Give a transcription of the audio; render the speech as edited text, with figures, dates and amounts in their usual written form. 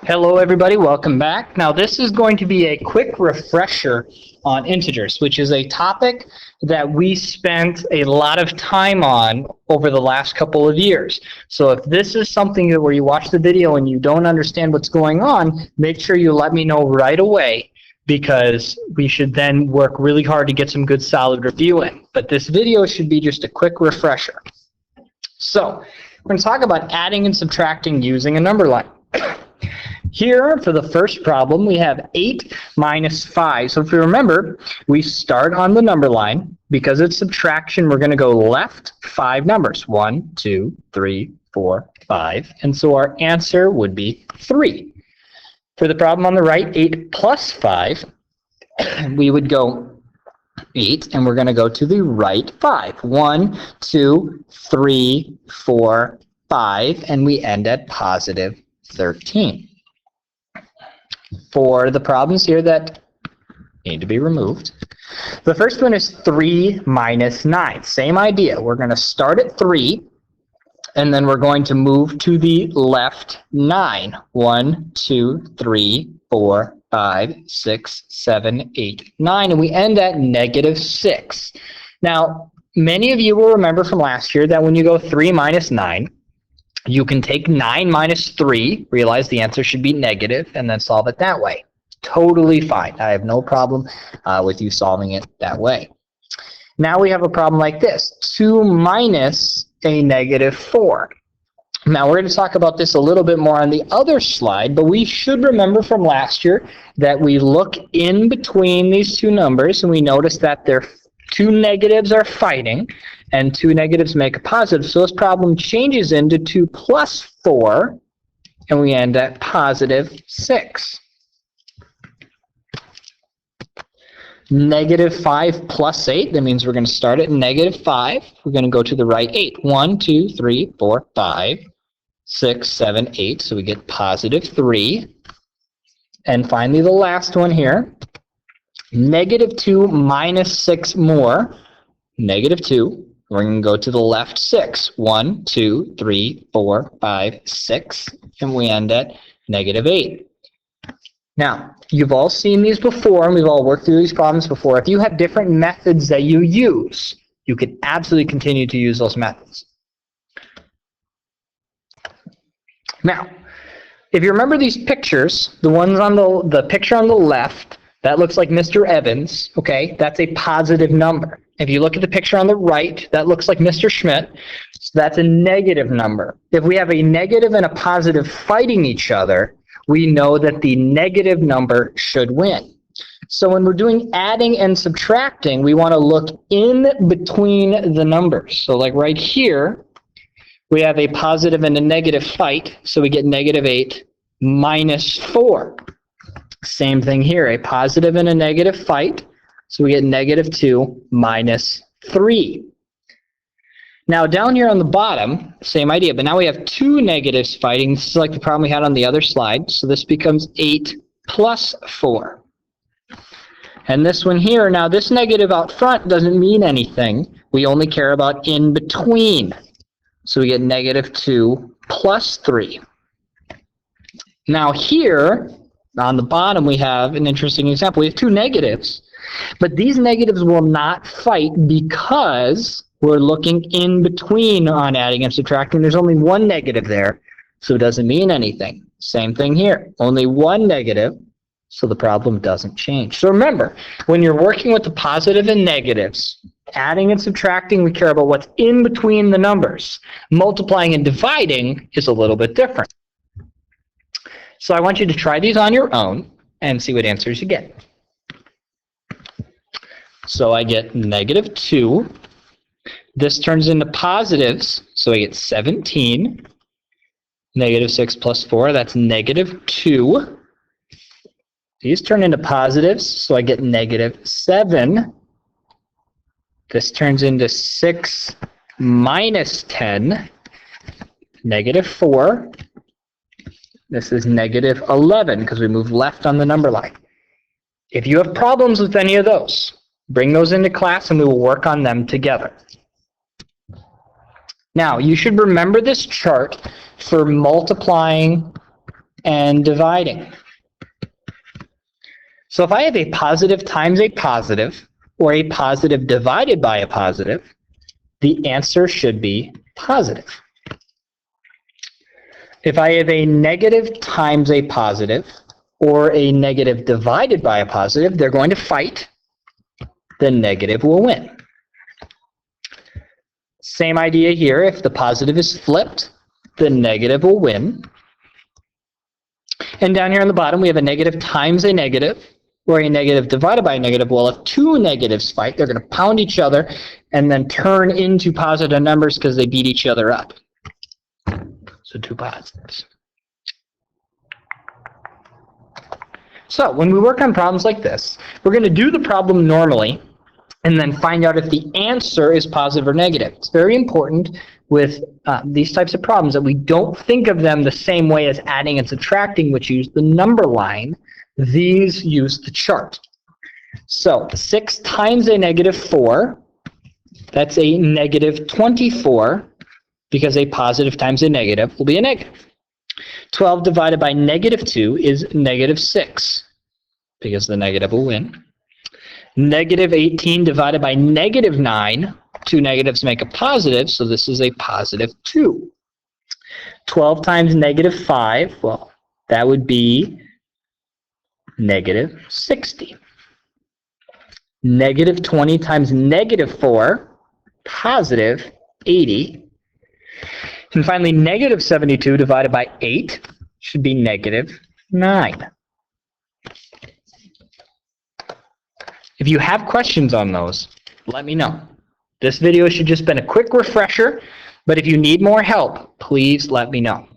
Hello everybody, welcome back. Now this is going to be a quick refresher on integers, which is a topic that we spent a lot of time on over the last couple of years. So if this is something that where you watch the video and you don't understand what's going on, make sure you let me know right away, because we should then work really hard to get some good solid review in. But this video should be just a quick refresher. So we're going to talk about adding and subtracting using a number line. Here, for the first problem, we have 8 minus 5. So if you remember, we start on the number line. Because it's subtraction, we're going to go left 5 numbers. 1, 2, 3, 4, 5. And so our answer would be 3. For the problem on the right, 8 plus 5, we would go 8, and we're going to go to the right 5. 1, 2, 3, 4, 5, and we end at positive 13. For the problems here that need to be removed, the first one is 3 minus 9. Same idea. We're going to start at 3, and then we're going to move to the left 9. 1, 2, 3, 4, 5, 6, 7, 8, 9, and we end at negative 6. Now, many of you will remember from last year that when you go 3 minus 9, you can take 9 minus 3, realize the answer should be negative, and then solve it that way. Totally fine. I have no problem with you solving it that way. Now we have a problem like this. 2 minus a negative 4. Now we're going to talk about this a little bit more on the other slide, but we should remember from last year that we look in between these two numbers, and we notice that their two negatives are fighting, and two negatives make a positive. So this problem changes into 2 plus 4, and we end at positive 6. Negative 5 plus 8, that means we're going to start at negative 5. We're going to go to the right 8. 1, 2, 3, 4, 5, 6, 7, 8. So we get positive 3. And finally, the last one here. Negative 2 minus 6 more. Negative 2. We're going to go to the left 6. 1, 2, 3, 4, 5, 6. And we end at negative 8. Now, you've all seen these before, and we've all worked through these problems before. If you have different methods that you use, you can absolutely continue to use those methods. Now, if you remember these pictures, the ones on the picture on the left, that looks like Mr. Evans, okay? That's a positive number. If you look at the picture on the right, that looks like Mr. Schmidt. So that's a negative number. If we have a negative and a positive fighting each other, we know that the negative number should win. So when we're doing adding and subtracting, we want to look in between the numbers. So like right here, we have a positive and a negative fight, so we get negative 8 minus 4. Same thing here, a positive and a negative fight, so we get negative 2 minus 3. Now down here on the bottom, same idea, but now we have two negatives fighting. This is like the problem we had on the other slide, so this becomes 8 plus 4. And this one here, now this negative out front doesn't mean anything. We only care about in between. So we get negative 2 plus 3. Now here, on the bottom, we have an interesting example. We have two negatives, but these negatives will not fight because we're looking in between on adding and subtracting. There's only one negative there, so it doesn't mean anything. Same thing here. Only one negative, so the problem doesn't change. So remember, when you're working with the positive and negatives, adding and subtracting, we care about what's in between the numbers. Multiplying and dividing is a little bit different. So I want you to try these on your own and see what answers you get. So I get negative 2. This turns into positives, so I get 17. Negative 6 plus 4, that's negative 2. These turn into positives, so I get negative 7. This turns into 6 minus 10, negative 4. This is negative 11 because we moved left on the number line. If you have problems with any of those, bring those into class and we will work on them together. Now, you should remember this chart for multiplying and dividing. So if I have a positive times a positive, or a positive divided by a positive, the answer should be positive. If I have a negative times a positive, or a negative divided by a positive, they're going to fight. The negative will win. Same idea here. If the positive is flipped, the negative will win. And down here on the bottom, we have a negative times a negative, or a negative divided by a negative. Well, if two negatives fight, they're going to pound each other and then turn into positive numbers because they beat each other up. So two positives. So when we work on problems like this, we're going to do the problem normally and then find out if the answer is positive or negative. It's very important with these types of problems that we don't think of them the same way as adding and subtracting, which use the number line. These use the chart. So 6 times a negative 4, that's a negative 24, because a positive times a negative will be a negative. 12 divided by negative 2 is negative 6, because the negative will win. Negative 18 divided by negative 9, two negatives make a positive, so this is a positive 2. 12 times negative 5, well, that would be negative 60. Negative 20 times negative 4, positive 80. And finally, negative 72 divided by 8 should be negative 9. If you have questions on those, let me know. This video should just been a quick refresher, but if you need more help, please let me know.